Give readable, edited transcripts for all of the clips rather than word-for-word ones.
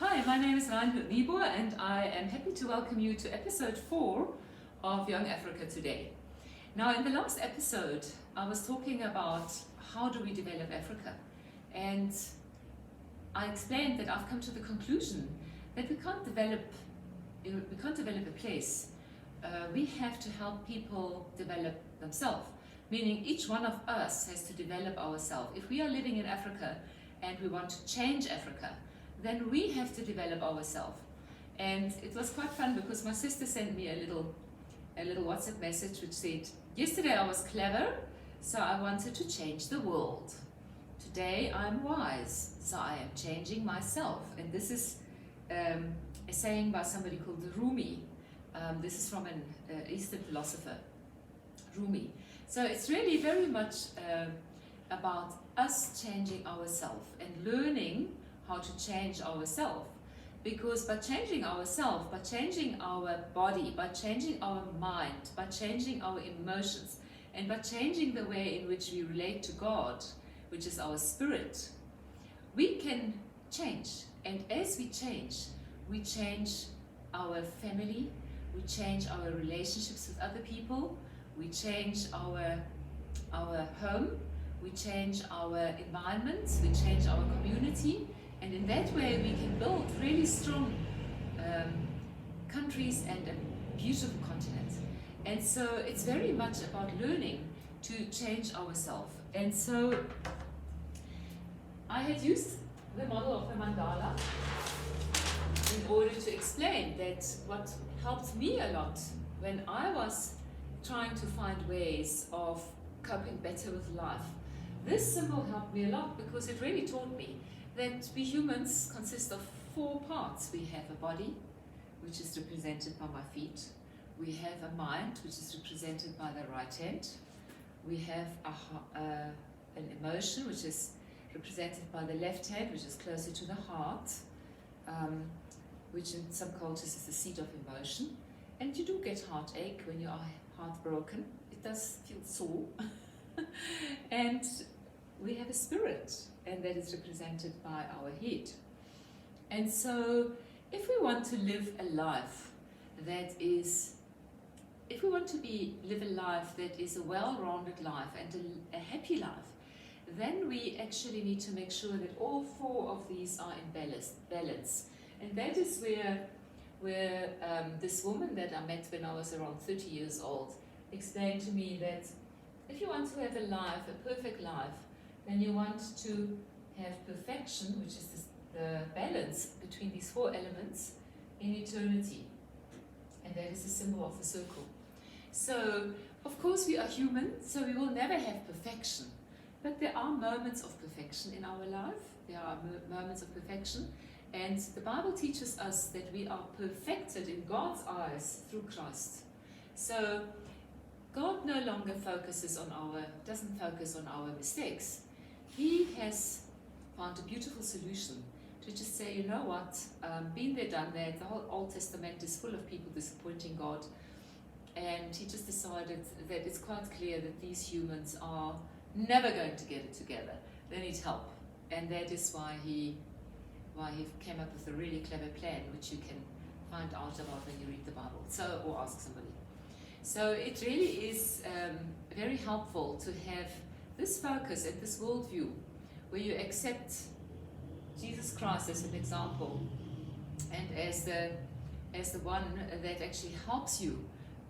Hi, my name is Reinhard Niebuhr and I am happy to welcome you to episode 4 of Young Africa Today. Now, in the last episode, I was talking about how do we develop Africa, and I explained that I've come to the conclusion that we can't develop a place. We have to help people develop themselves, meaning each one of us has to develop ourselves. If we are living in Africa and we want to change Africa, then we have to develop ourselves. And it was quite fun because my sister sent me a little WhatsApp message which said, yesterday I was clever, so I wanted to change the world. Today I'm wise, so I am changing myself. And this is a saying by somebody called Rumi. This is from an Eastern philosopher, Rumi. So it's really very much about us changing ourselves and learning how to change ourselves. Because by changing ourselves, by changing our body, by changing our mind, by changing our emotions, and by changing the way in which we relate to God, which is our spirit, we can change. And as we change our family, we change our relationships with other people, we change our home, we change our environment, we change our community, and in that way we can build really strong countries and a beautiful continent. And so it's very much about learning to change ourselves. And so I had used the model of the mandala in order to explain that what helped me a lot when I was trying to find ways of coping better with life. This symbol helped me a lot because it really taught me that we humans consist of 4 parts. We have a body, which is represented by my feet. We have a mind, which is represented by the right hand. We have an emotion, which is represented by the left hand, which is closer to the heart, which in some cultures is the seat of emotion. And you do get heartache when you are heartbroken. It does feel sore. And we have a spirit, and that is represented by our head. And so if we want to live a life that is, if we want to live a life that is a well-rounded life and a happy life, then we actually need to make sure that all 4 of these are in balance. And that is where this woman that I met when I was around 30 years old explained to me that if you want to have a life, a perfect life, then you want to have perfection, which is the balance between these 4 elements in eternity. And that is the symbol of the circle. So, of course, we are human, so we will never have perfection. But there are moments of perfection in our life. There are moments of perfection. And the Bible teaches us that we are perfected in God's eyes through Christ. So, God no longer doesn't focus on our mistakes. He has found a beautiful solution to just say, you know what, been there, done that. The whole Old Testament is full of people disappointing God. And he just decided that it's quite clear that these humans are never going to get it together. They need help. And that is why he came up with a really clever plan, which you can find out about when you read the Bible, or ask somebody. So it really is very helpful to have this focus and this worldview where you accept Jesus Christ as an example and as the one that actually helps you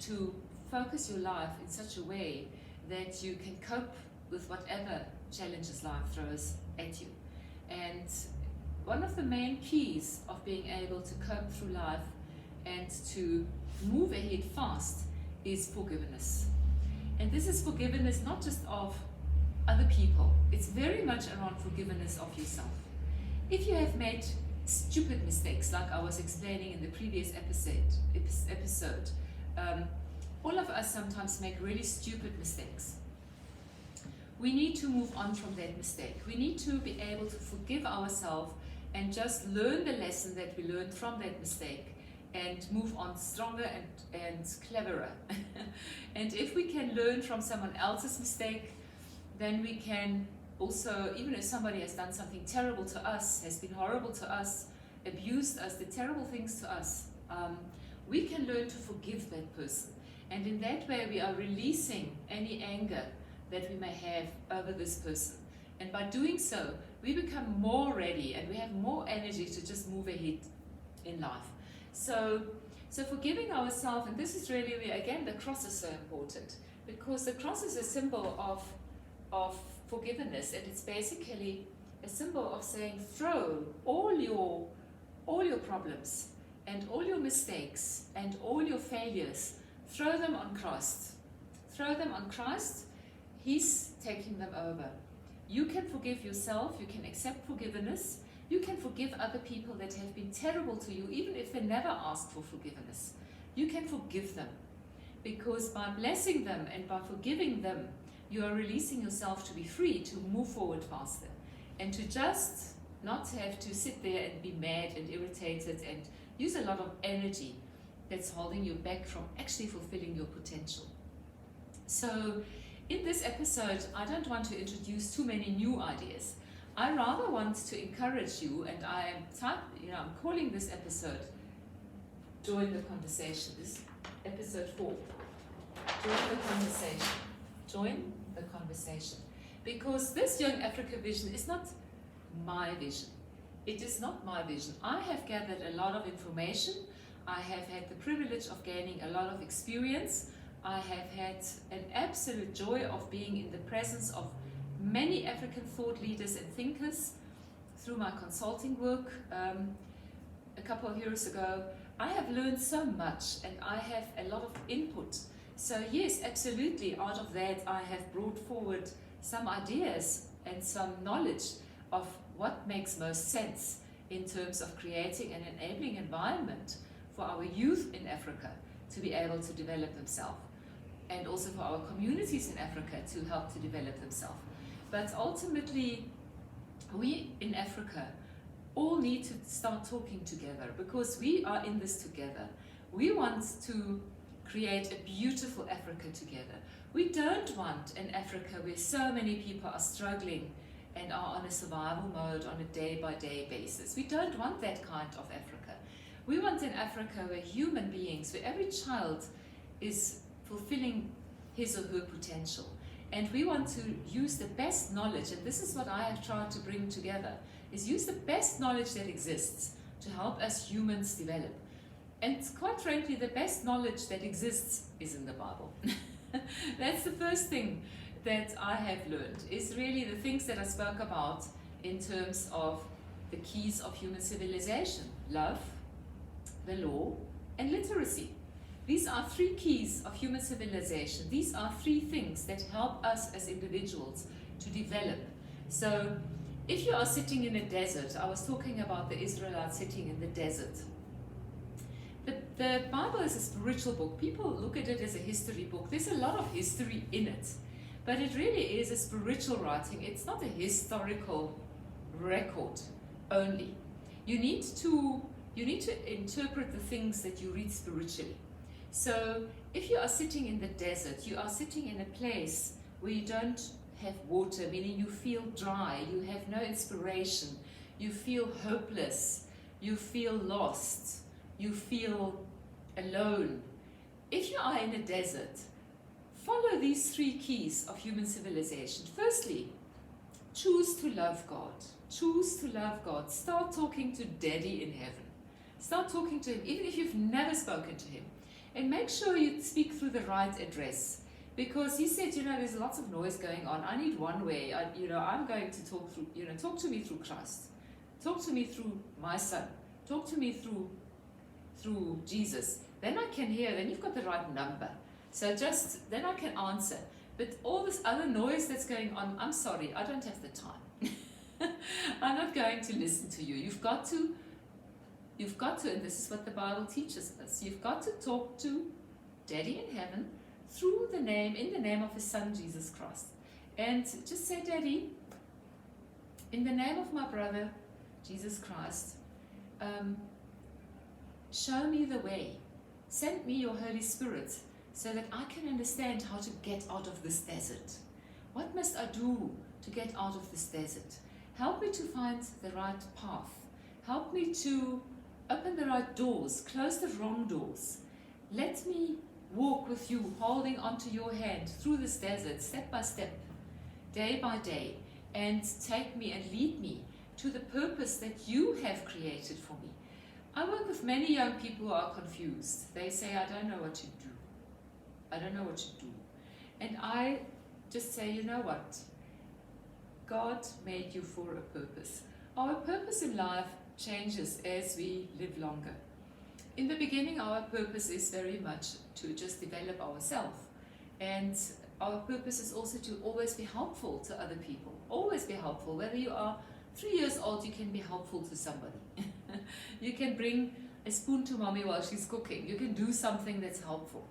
to focus your life in such a way that you can cope with whatever challenges life throws at you. And one of the main keys of being able to cope through life and to move ahead fast is forgiveness. And this is forgiveness not just of other people, it's very much around forgiveness of yourself. If you have made stupid mistakes, like I was explaining in the previous episode, all of us sometimes make really stupid mistakes. We need to move on from that mistake. We need to be able to forgive ourselves and just learn the lesson that we learned from that mistake and move on stronger and cleverer. And if we can learn from someone else's mistake, then we can also, even if somebody has done something terrible to us, has been horrible to us, abused us, did terrible things to us, we can learn to forgive that person. And in that way, we are releasing any anger that we may have over this person. And by doing so, we become more ready and we have more energy to just move ahead in life. So forgiving ourselves, and this is really where, again, the cross is so important, because the cross is a symbol of forgiveness, and it's basically a symbol of saying, throw all your problems and all your mistakes and all your failures, throw them on Christ. Throw them on Christ. He's taking them over. You can forgive yourself, you can accept forgiveness, you can forgive other people that have been terrible to you, even if they never asked for forgiveness. You can forgive them, because by blessing them and by forgiving them, you are releasing yourself to be free, to move forward faster, and to just not have to sit there and be mad and irritated and use a lot of energy that's holding you back from actually fulfilling your potential. So in this episode, I don't want to introduce too many new ideas. I rather want to encourage you, and I'm calling this episode Join the Conversation. This episode 4. Join the conversation. Join the conversation. Because this Young Africa vision is not my vision. It is not my vision. I have gathered a lot of information. I have had the privilege of gaining a lot of experience. I have had an absolute joy of being in the presence of many African thought leaders and thinkers through my consulting work a couple of years ago. I have learned so much and I have a lot of input. So yes, absolutely, out of that I have brought forward some ideas and some knowledge of what makes most sense in terms of creating an enabling environment for our youth in Africa to be able to develop themselves, and also for our communities in Africa to help to develop themselves. But ultimately, we in Africa all need to start talking together, because we are in this together. We want to create a beautiful Africa together. We don't want an Africa where so many people are struggling and are on a survival mode on a day-by-day basis. We don't want that kind of Africa. We want an Africa where human beings, where every child is fulfilling his or her potential. And we want to use the best knowledge, and this is what I have tried to bring together, is use the best knowledge that exists to help us humans develop. And quite frankly, the best knowledge that exists is in the Bible. That's the first thing that I have learned, is really the things that I spoke about in terms of the keys of human civilization: love, the law, and literacy. These are 3 keys of human civilization. These are 3 things that help us as individuals to develop. So if you are sitting in a desert, I was talking about the Israelites sitting in the desert. The Bible is a spiritual book. People look at it as a history book. There's a lot of history in it, but it really is a spiritual writing. It's not a historical record only. You need to interpret the things that you read spiritually. So if you are sitting in the desert, you are sitting in a place where you don't have water, meaning you feel dry, you have no inspiration, you feel hopeless, you feel lost, you feel alone. If you are in a desert, follow these 3 keys of human civilization. Firstly, choose to love God. Choose to love God. Start talking to Daddy in heaven. Start talking to Him, even if you've never spoken to Him. And make sure you speak through the right address. Because He said, there's lots of noise going on. I need one way. I'm going to talk through, talk to me through Christ. Talk to me through my Son. Talk to me through Jesus. Then I can hear, then you've got the right number. So then I can answer. But all this other noise that's going on, I'm sorry, I don't have the time. I'm not going to listen to you. You've got to, and this is what the Bible teaches us, you've got to talk to Daddy in heaven in the name of His Son, Jesus Christ. And just say, Daddy, in the name of my brother, Jesus Christ, show me the way. Send me your Holy Spirit so that I can understand how to get out of this desert. What must I do to get out of this desert? Help me to find the right path. Help me to open the right doors, close the wrong doors. Let me walk with you, holding onto your hand through this desert, step by step, day by day, and take me and lead me to the purpose that you have created for me. I work with many young people who are confused. They say, I don't know what to do. I don't know what to do. And I just say, you know what? God made you for a purpose. Our purpose in life changes as we live longer. In the beginning, our purpose is very much to just develop ourselves. And our purpose is also to always be helpful to other people. Always be helpful. Whether you are 3 years old, you can be helpful to somebody. You can bring a spoon to mommy while she's cooking. You can do something that's helpful.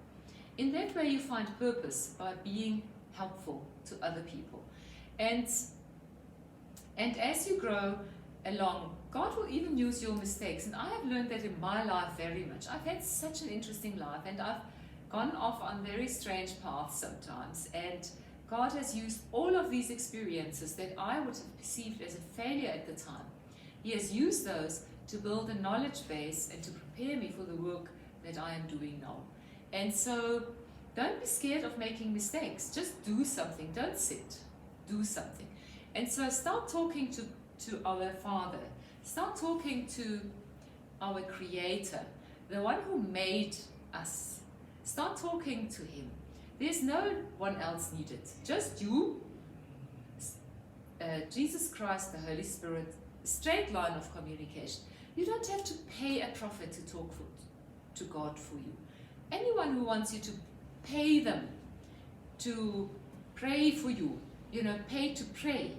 In that way, you find purpose by being helpful to other people. And as you grow along, God will even use your mistakes. And I have learned that in my life very much. I've had such an interesting life, and I've gone off on very strange paths sometimes. And God has used all of these experiences that I would have perceived as a failure at the time. He has used those to build a knowledge base and to prepare me for the work that I am doing now. And so don't be scared of making mistakes. Just do something. Don't sit. Do something. And so start talking to our Father. Start talking to our Creator, the one who made us. Start talking to Him. There's no one else needed. Just you, Jesus Christ, the Holy Spirit, straight line of communication. You don't have to pay a prophet to talk to God for you. Anyone who wants you to pay them to pray for you, pay to pray,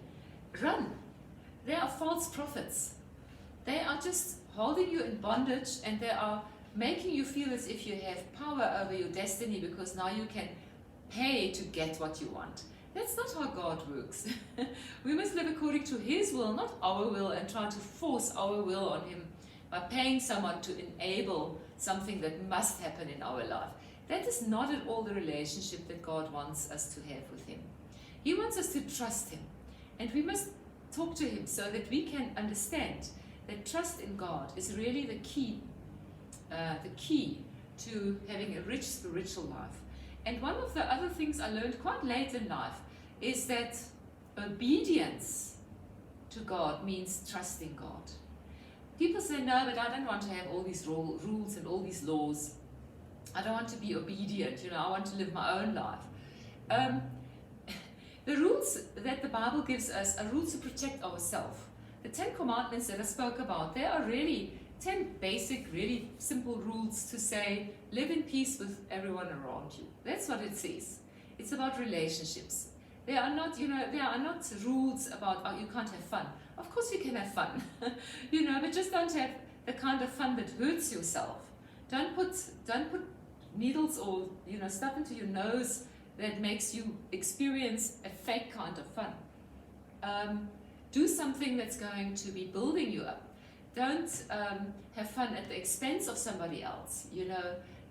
run. They are false prophets. They are just holding you in bondage, and they are making you feel as if you have power over your destiny because now you can pay to get what you want. That's not how God works. We must live according to His will, not our will, and try to force our will on Him by paying someone to enable something that must happen in our life. That is not at all the relationship that God wants us to have with Him. He wants us to trust Him, and we must talk to Him so that we can understand that trust in God is really the key to having a rich spiritual life. And one of the other things I learned quite late in life is that obedience to God means trusting God. People say, no, but I don't want to have all these rules and all these laws. I don't want to be obedient, I want to live my own life. The rules that the Bible gives us are rules to protect ourselves. The 10 Commandments that I spoke about, they are really 10 basic, really simple rules to say, live in peace with everyone around you. That's what it says. It's about relationships. They are not, there are not rules about, you can't have fun. Of course you can have fun, but just don't have the kind of fun that hurts yourself. Don't put needles or, stuff into your nose that makes you experience a fake kind of fun. Do something that's going to be building you up. Don't have fun at the expense of somebody else.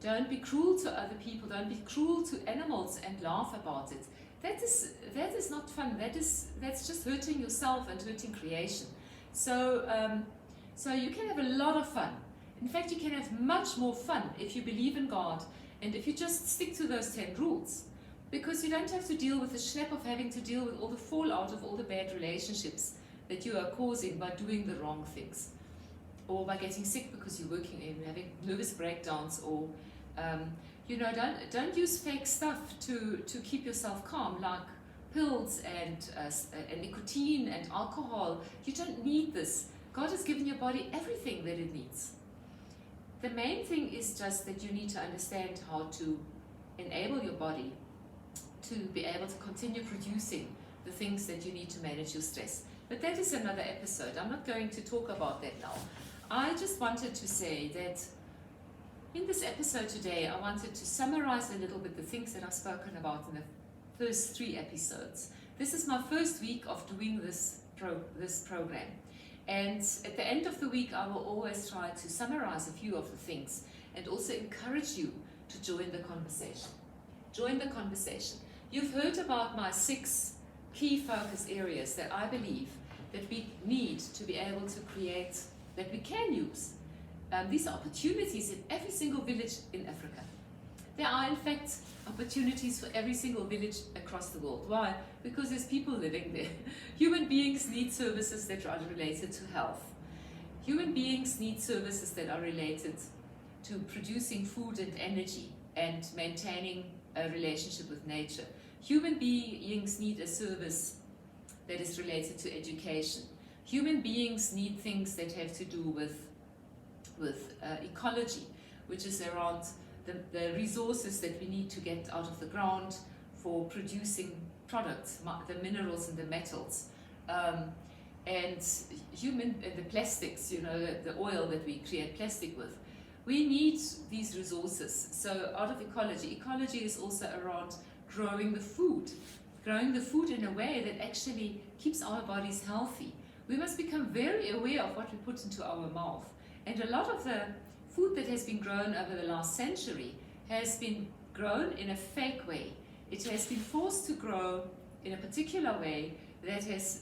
Don't be cruel to other people. Don't be cruel to animals and laugh about it. That is not fun. That's just hurting yourself and hurting creation. So you can have a lot of fun. In fact, you can have much more fun if you believe in God and if you just stick to those 10 rules. Because you don't have to deal with the schlep of having to deal with all the fallout of all the bad relationships that you are causing by doing the wrong things. Or by getting sick because you're working and having nervous breakdowns, or don't use fake stuff to keep yourself calm, like pills and nicotine and alcohol. You don't need this. God has given your body everything that it needs. The main thing is just that you need to understand how to enable your body to be able to continue producing the things that you need to manage your stress. But that is another episode. I'm not going to talk about that now. I just wanted to say that in this episode today, I wanted to summarize a little bit the things that I've spoken about in the first 3 episodes. This is my first week of doing this program. And at the end of the week, I will always try to summarize a few of the things and also encourage you to join the conversation. Join the conversation. You've heard about my 6 key focus areas that I believe that we need to be able to create that we can use. These are opportunities in every single village in Africa. There are, in fact, opportunities for every single village across the world. Why? Because there's people living there. Human beings need services that are related to health. Human beings need services that are related to producing food and energy and maintaining a relationship with nature. Human beings need a service that is related to education. Human beings need things that have to do with ecology, which is around the resources that we need to get out of the ground for producing products, the minerals and the metals, and the plastics, the oil that we create plastic with. We need these resources. So out of ecology is also around growing the food in a way that actually keeps our bodies healthy. We must become very aware of what we put into our mouth. And a lot of the food that has been grown over the last century has been grown in a fake way. It has been forced to grow in a particular way that has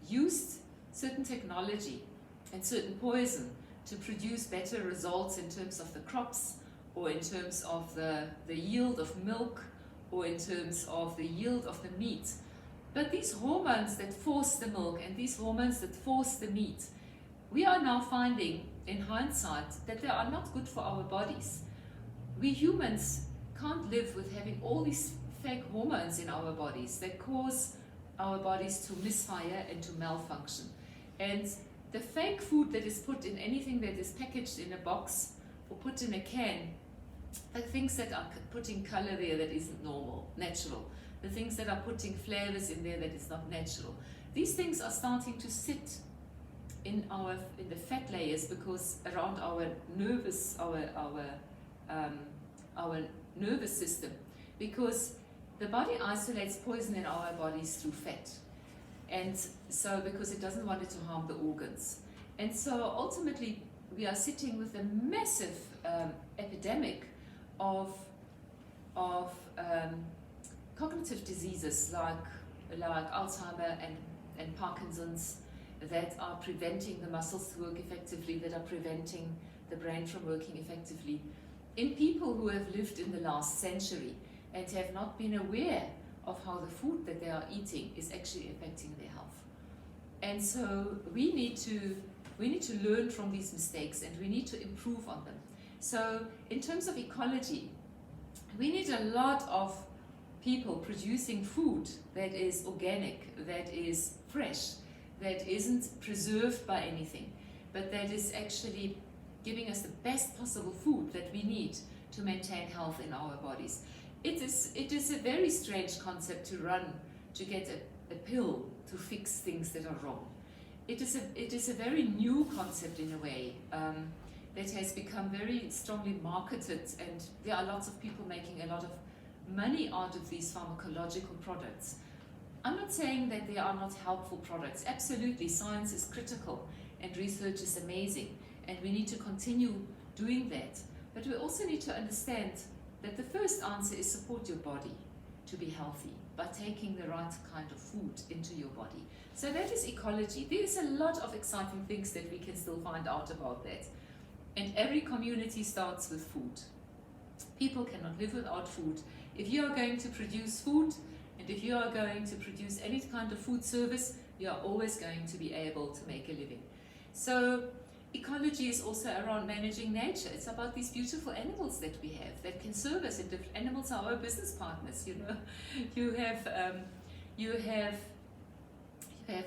used certain technology and certain poison to produce better results in terms of the crops, or in terms of the yield of milk, or in terms of the yield of the meat. But these hormones that force the milk and these hormones that force the meat, we are now finding in hindsight that they are not good for our bodies. We humans can't live with having all these fake hormones in our bodies that cause our bodies to misfire and to malfunction. And the fake food that is put in anything that is packaged in a box or put in a can, the things that are putting color there that isn't natural, the things that are putting flavors in there that is not natural, these things are starting to sit in the fat layers, because around our nervous system, because the body isolates poison in our bodies through fat, and so because it doesn't want it to harm the organs. And so ultimately we are sitting with a massive epidemic of cognitive diseases like Alzheimer and Parkinson's, that are preventing the muscles to work effectively, that are preventing the brain from working effectively, in people who have lived in the last century and have not been aware of how the food that they are eating is actually affecting their health. And so we need to learn from these mistakes, and we need to improve on them. So in terms of ecology, we need a lot of people producing food that is organic, that is fresh, that isn't preserved by anything, but that is actually giving us the best possible food that we need to maintain health in our bodies. It is a very strange concept to get a pill to fix things that are wrong. It is a very new concept in a way, that has become very strongly marketed, and there are lots of people making a lot of money out of these pharmacological products. I'm not saying that they are not helpful products. Absolutely, science is critical and research is amazing, and we need to continue doing that. But we also need to understand that the first answer is support your body to be healthy by taking the right kind of food into your body. So that is ecology. There's a lot of exciting things that we can still find out about that. And every community starts with food. People cannot live without food. If you are going to produce food, and if you are going to produce any kind of food service, you are always going to be able to make a living. So ecology is also around managing nature. It's about these beautiful animals that we have that can serve us, and different animals are our business partners. You have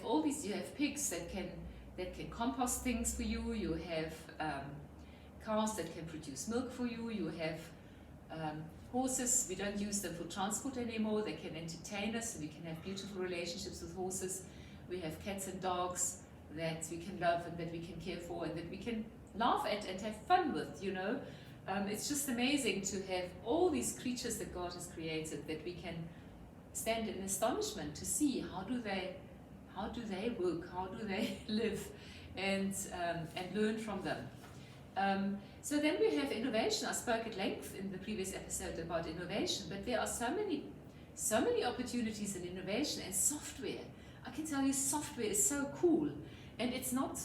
all these. You have pigs that can compost things for you. You have cows that can produce milk for you. You have horses. We don't use them for transport anymore. They can entertain us, and we can have beautiful relationships with horses. We have cats and dogs that we can love and that we can care for and that we can laugh at and have fun with, It's just amazing to have all these creatures that God has created that we can stand in astonishment to see how do they work, how do they live, and learn from them. So then we have innovation. I spoke at length in the previous episode about innovation, but there are so many opportunities in innovation, and software. I can tell you software is so cool. And it's not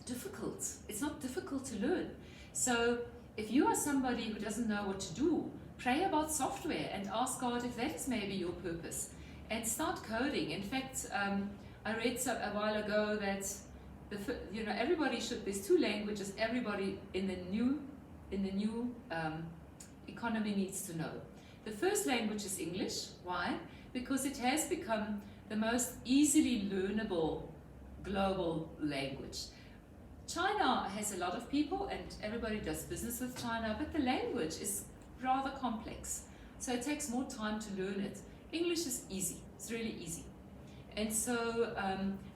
difficult. It's not difficult to learn. So if you are somebody who doesn't know what to do, pray about software and ask God if that is maybe your purpose, and start coding. In fact, I read a while ago that everybody should. There's 2 languages everybody in the new economy needs to know. The first language is English. Why? Because it has become the most easily learnable global language. China has a lot of people and everybody does business with China, but the language is rather complex. So it takes more time to learn it. English is easy. It's really easy. And so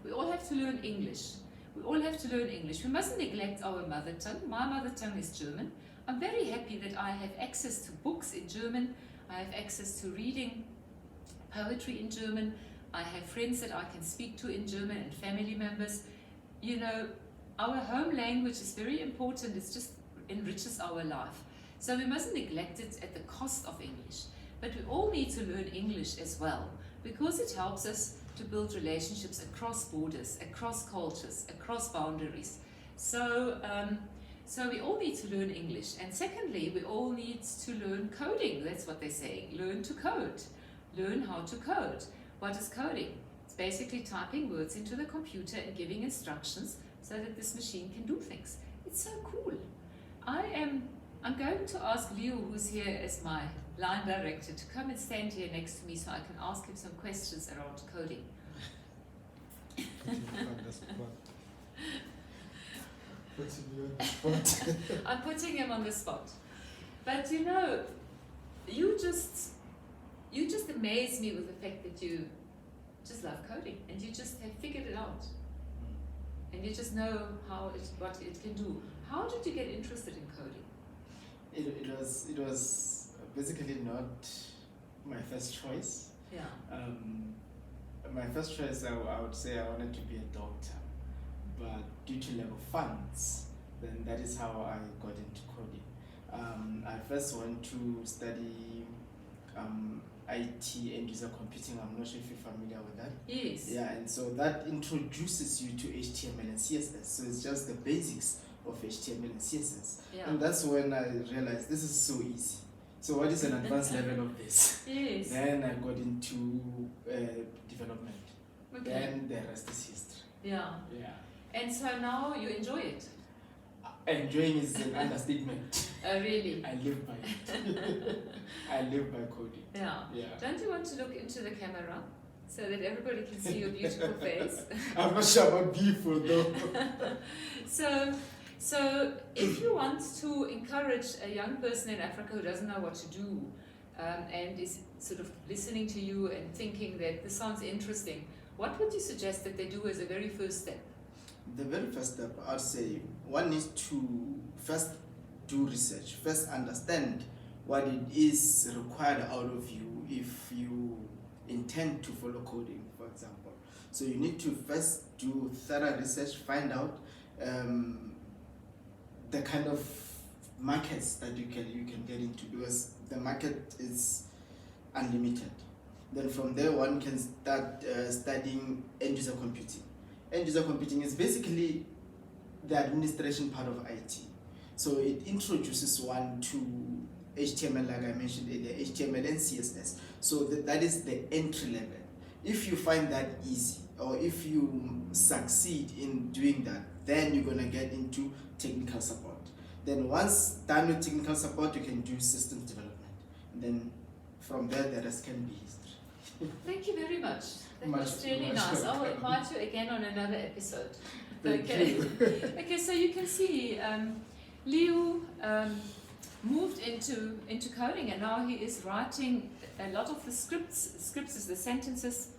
we all have to learn English. We all have to learn English. We mustn't neglect our mother tongue. My mother tongue is German. I'm very happy that I have access to books in German. I have access to reading poetry in German. I have friends that I can speak to in German and family members. You know, our home language is very important. It just enriches our life. So we mustn't neglect it at the cost of English. But we all need to learn English as well, because it helps us to build relationships across borders, across cultures, across boundaries. So we all need to learn English. And secondly, we all need to learn coding. That's what they say. Learn to code. Learn how to code. What is coding? It's basically typing words into the computer and giving instructions so that this machine can do things. It's so cool. I'm going to ask Leo, who's here as my line director, to come and stand here next to me so I can ask him some questions around coding. I'm putting him on the spot. But you know, you just amaze me with the fact that you just love coding and you just have figured it out. And you just know what it can do. How did you get interested in coding? It was basically not my first choice. Yeah. My first choice, I would say I wanted to be a doctor, but due to lack of funds, then that is how I got into coding. I first went to study IT and user computing. I'm not sure if you're familiar with that. Yes. Yeah, and so that introduces you to HTML and CSS. So it's just the basics of HTML and CSS. Yeah. And that's when I realized this is so easy. So what is an advanced level of this? Yes. Then I got into development. Okay. Then the rest is history. Yeah. Yeah. And so now you enjoy it? Enjoying is an understatement. Oh, really? I live by it. I live by coding. Yeah. Yeah. Don't you want to look into the camera so that everybody can see your beautiful face? I'm not sure about beautiful though. So if you want to encourage a young person in Africa who doesn't know what to do and is sort of listening to you and thinking that this sounds interesting, what would you suggest that they do as a very first step? The very first step, I'd say, one needs to first do research, first understand what it is required out of you if you intend to follow coding, for example. So you need to first do thorough research, find out the kind of markets that you can get into, because the market is unlimited. Then from there one can start studying end-user computing. End-user computing is basically the administration part of IT. So it introduces one to HTML, like I mentioned earlier, HTML and CSS. So that is the entry level. If you find that easy, or if you succeed in doing that, then you're going to get into technical support. Then once done with technical support, you can do systems development. And then from there, the rest can be history. Thank you very much. That was really nice. I will invite you again on another episode. Thank you. Okay, so you can see Leo moved into coding, and now he is writing a lot of the scripts. Scripts is the sentences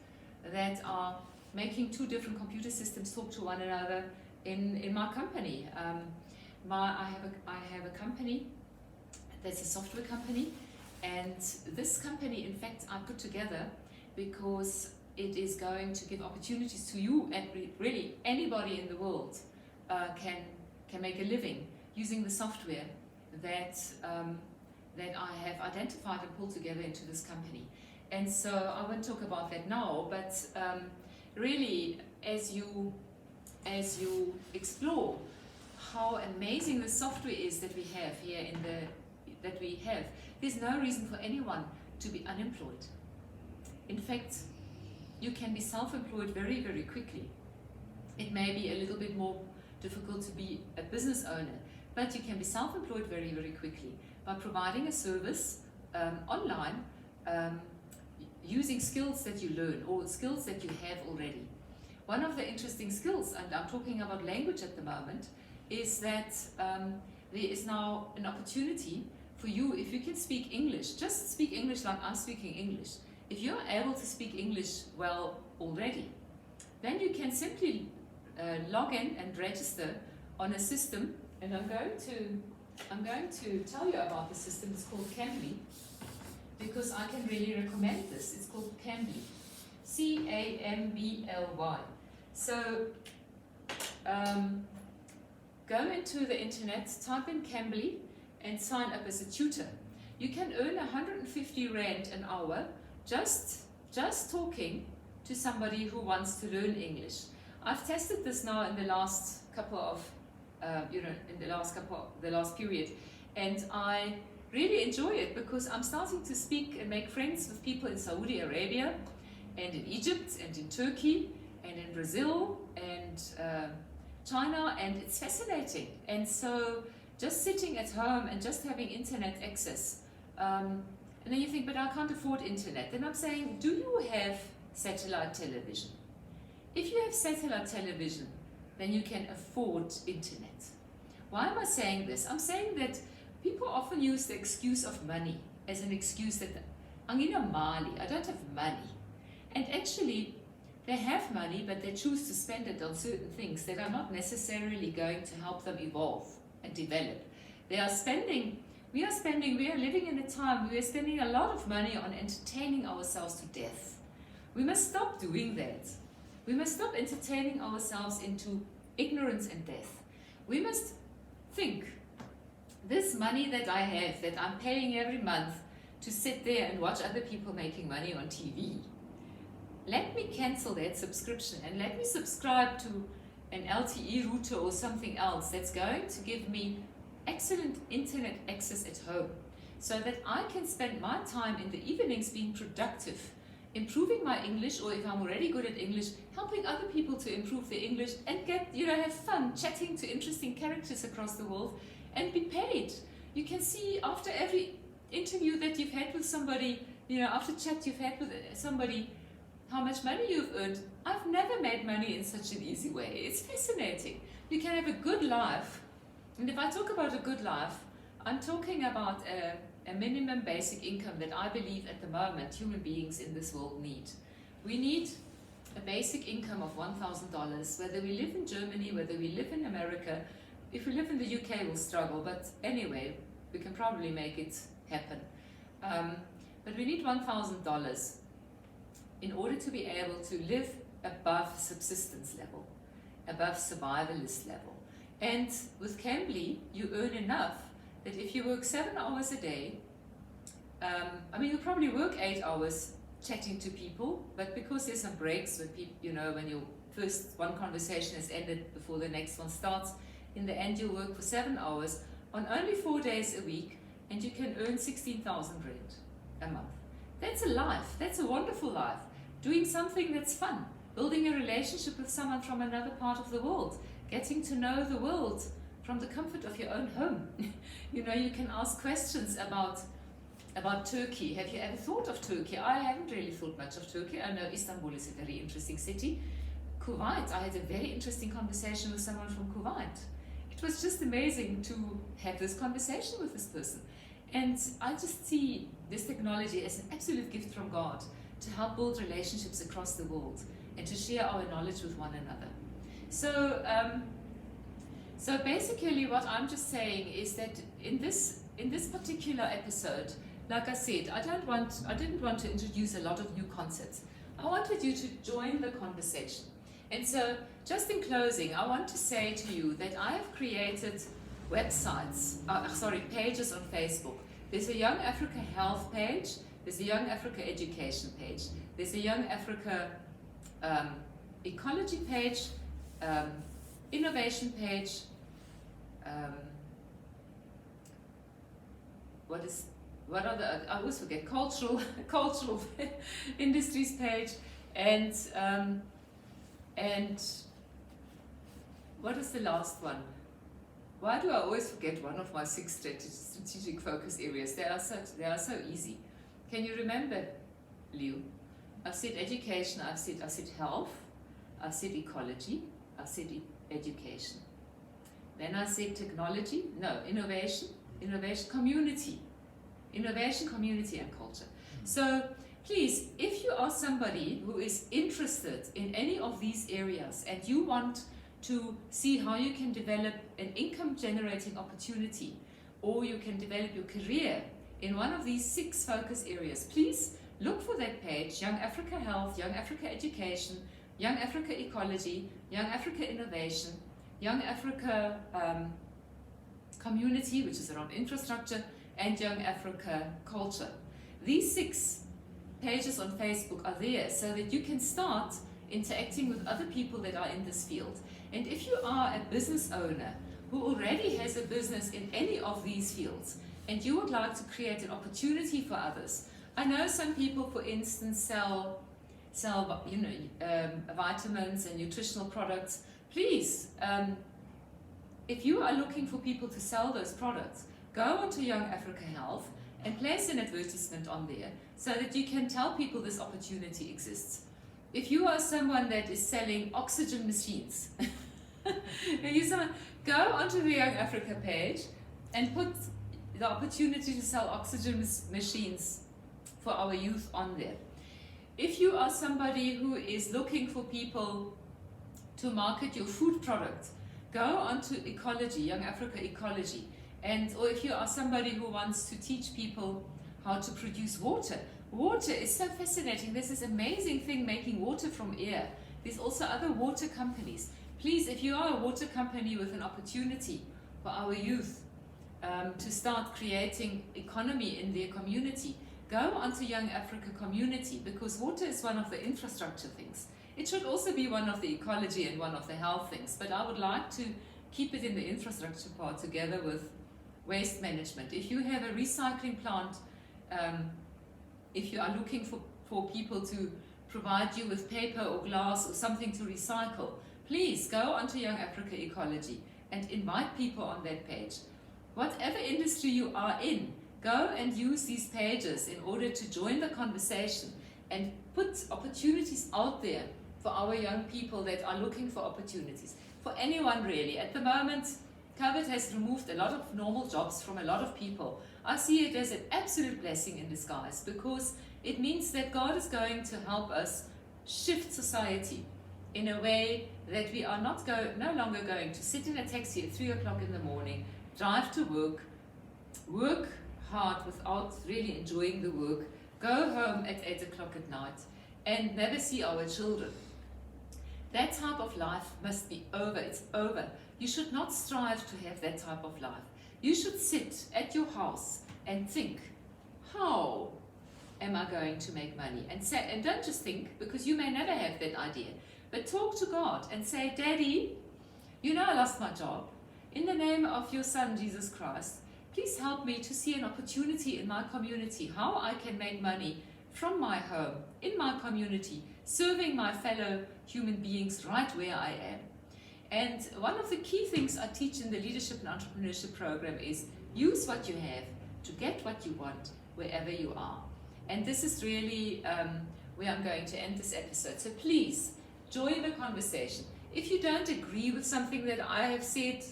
that are making 2 different computer systems talk to one another in my company. I have a company that's a software company, and this company, in fact, I put together because it is going to give opportunities to you, and really anybody in the world can make a living using the software that I have identified and pulled together into this company. And so I won't talk about that now, but really, as you as you explore how amazing the software is that we have here there's no reason for anyone to be unemployed. In fact, you can be self-employed very, very quickly. It may be a little bit more difficult to be a business owner, but you can be self-employed very, very quickly by providing a service online using skills that you learn or skills that you have already. One of the interesting skills, and I'm talking about language at the moment, is that there is now an opportunity for you, if you can speak English, just speak English like I'm speaking English. If you're able to speak English well already, then you can simply log in and register on a system, and I'm going to tell you about the system. It's called Cambly, because I can really recommend this. It's called Cambly, C-A-M-B-L-Y. So go into the internet, type in Cambly, and sign up as a tutor. You can earn 150 Rand an hour just talking to somebody who wants to learn English. I've tested this now in the last couple of, the last period, and I really enjoy it because I'm starting to speak and make friends with people in Saudi Arabia, and in Egypt, and in Turkey, and in Brazil, and China, and it's fascinating. And so just sitting at home and just having internet access, and then you think, but I can't afford internet. Then I'm saying, do you have satellite television? If you have satellite television, then you can afford internet. Why am I saying this? I'm saying that people often use the excuse of money as an excuse that Angina Mali, I don't have money. And actually, they have money, but they choose to spend it on certain things that are not necessarily going to help them evolve and develop. We are living in a time, we are spending a lot of money on entertaining ourselves to death. We must stop doing that. We must stop entertaining ourselves into ignorance and death. We must think, this money that I have, that I'm paying every month to sit there and watch other people making money on TV, let me cancel that subscription and let me subscribe to an LTE router or something else that's going to give me excellent internet access at home, so that I can spend my time in the evenings being productive, improving my English, or if I'm already good at English, helping other people to improve their English and have fun chatting to interesting characters across the world and be paid. You can see after every interview that you've had with somebody, after chat you've had with somebody, how much money you've earned. I've never made money in such an easy way. It's fascinating. You can have a good life. And if I talk about a good life, I'm talking about a minimum basic income that I believe at the moment human beings in this world need. We need a basic income of $1,000, whether we live in Germany, whether we live in America. If we live in the UK, we'll struggle, but anyway, we can probably make it happen. But we need $1,000 in order to be able to live above subsistence level, above survivalist level. And with Cambly, you earn enough that if you work 7 hours a day, you'll probably work 8 hours chatting to people, but because there's some breaks when people, when your first one conversation has ended before the next one starts, in the end you'll work for 7 hours on only 4 days a week, and you can earn 16,000 Rand a month. That's a life. That's a wonderful life. Doing something that's fun, building a relationship with someone from another part of the world, getting to know the world from the comfort of your own home. You can ask questions about Turkey. Have you ever thought of Turkey? I haven't really thought much of Turkey. I know Istanbul is a very interesting city. Kuwait, I had a very interesting conversation with someone from Kuwait. It was just amazing to have this conversation with this person. And I just see this technology as an absolute gift from God to help build relationships across the world and to share our knowledge with one another. So basically what I'm just saying is that in this particular episode, like I said, I didn't want to introduce a lot of new concepts. I wanted you to join the conversation. And so just in closing, I want to say to you that I have created pages on Facebook. There's a Young Africa Health page, there's a Young Africa Education page, there's a Young Africa Ecology page, innovation page, what are the, I always forget, cultural industries page, and what is the last one? Why do I always forget one of my 6 strategic focus areas? They are so easy. Can you remember, Liu? I've said education, I've said health, I've said ecology, I've said education. Then I said technology, no, innovation, community. Innovation, community, and culture. So please, if you are somebody who is interested in any of these areas and you want to see how you can develop an income generating opportunity, or you can develop your career in one of these 6 focus areas, please look for that page: Young Africa Health, Young Africa Education, Young Africa Ecology, Young Africa Innovation, Young Africa Community, which is around infrastructure, and Young Africa Culture. These 6 pages on Facebook are there so that you can start interacting with other people that are in this field. And if you are a business owner who already has a business in any of these fields and you would like to create an opportunity for others, I know some people, for instance, sell vitamins and nutritional products. Please, if you are looking for people to sell those products, go onto Young Africa Health and place an advertisement on there so that you can tell people this opportunity exists. If you are someone that is selling oxygen machines, go onto the Young Africa page and put the opportunity to sell oxygen machines for our youth on there. If you are somebody who is looking for people to market your food product, go onto Ecology, Young Africa Ecology. Or if you are somebody who wants to teach people how to produce water. Water is so fascinating. There's this amazing thing making water from air. There's also other water companies. Please, if you are a water company with an opportunity for our youth to start creating economy in their community, go onto Young Africa Community, because water is one of the infrastructure things. It should also be one of the ecology and one of the health things, but I would like to keep it in the infrastructure part together with waste management. If you have a recycling plant, if you are looking for people to provide you with paper or glass or something to recycle, please go onto Young Africa Ecology and invite people on that page. Whatever industry you are in, go and use these pages in order to join the conversation and put opportunities out there for our young people that are looking for opportunities. For anyone really. At the moment, COVID has removed a lot of normal jobs from a lot of people. I see it as an absolute blessing in disguise, because it means that God is going to help us shift society in a way that we are no longer going to sit in a taxi at 3 o'clock in the morning, drive to work hard without really enjoying the work, go home at 8 o'clock at night and never see our children. That type of life must be over. It's over. You should not strive to have that type of life. You should sit at your house and think, how am I going to make money? And don't just think, because you may never have that idea, but talk to God and say, Daddy, you know I lost my job. In the name of your Son, Jesus Christ, please help me to see an opportunity in my community, how I can make money from my home, in my community, serving my fellow human beings right where I am. And one of the key things I teach in the Leadership and Entrepreneurship program is use what you have to get what you want wherever you are. And this is really where I'm going to end this episode. So please join the conversation. If you don't agree with something that I have said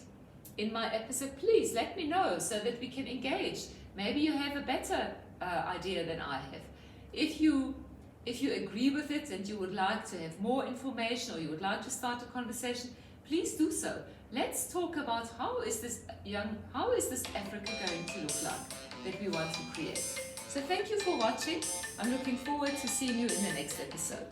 in my episode, please let me know so that we can engage. Maybe you have a better idea than I have. If you agree with it and you would like to have more information, or you would like to start a conversation, please do so. Let's talk about how is this Africa going to look like that we want to create. So thank you for watching. I'm looking forward to seeing you in the next episode.